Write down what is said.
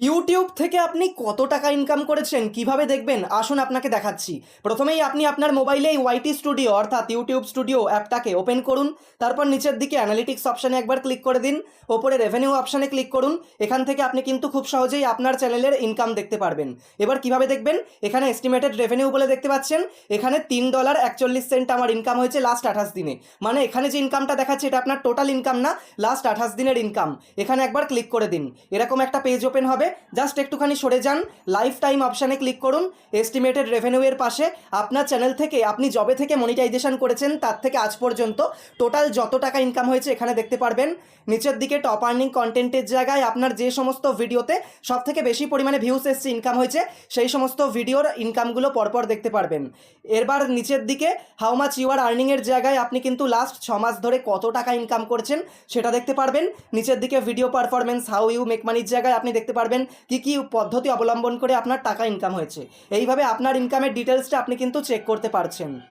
YouTube থেকে আপনি কত টাকা ইনকাম করেছেন কিভাবে দেখবেন আসুন আপনাকে দেখাচ্ছি। প্রথমেই আপনি আপনার মোবাইলে এই ওয়াইটি স্টুডিও অর্থাৎ ইউটিউব স্টুডিও অ্যাপটাকে ওপেন করুন। তারপর নিচের দিকে অ্যানালিটিক্স অপশানে একবার ক্লিক করে দিন। ওপরে রেভিনিউ অপশানে ক্লিক করুন। এখান থেকে আপনি কিন্তু খুব সহজেই আপনার চ্যানেলের ইনকাম দেখতে পারবেন। এবার কিভাবে দেখবেন, এখানে এস্টিমেটেড রেভিনিউ বলে দেখতে পাচ্ছেন, এখানে $3.41 আমার ইনকাম হয়েছে লাস্ট 28 দিনে। মানে এখানে যে ইনকামটা দেখাচ্ছে এটা আপনার টোটাল ইনকাম না, লাস্ট 28 দিনের ইনকাম। এখানে একবার ক্লিক করে দিন, এরকম একটা পেজ ওপেন হবে। জাস্ট একটুখানি সরে যান, লাইফ টাইম অপশানে ক্লিক করুন। এস্টিমেটেড রেভিনিউ এর পাশে আপনার চ্যানেল থেকে আপনি যবে থেকে মনিটাইজেশন করেছেন তার থেকে আজ পর্যন্ত টোটাল যত টাকা ইনকাম হয়েছে এখানে দেখতে পারবেন। নিচের দিকে টপ আর্নিং কন্টেন্টের জায়গায় আপনার যে সমস্ত ভিডিওতে সব থেকে বেশি পরিমাণে ভিউস এসছে, ইনকাম হয়েছে, সেই সমস্ত ভিডিওর ইনকামগুলো পরপর দেখতে পারবেন। এরবার নিচের দিকে হাউ মাচ ইউ আর আর্নিংয়ের জায়গায় আপনি কিন্তু লাস্ট 6 মাস ধরে কত টাকা ইনকাম করছেন সেটা দেখতে পারবেন। নিচের দিকে video performance how you make মানির জায়গায় আপনি দেখতে পারবেন কি কি পদ্ধতি অবলম্বন করে আপনার টাকা ইনকাম হয়েছে। এইভাবে আপনার ইনকামের ডিটেলসটা আপনি কিন্তু চেক করতে পারছেন।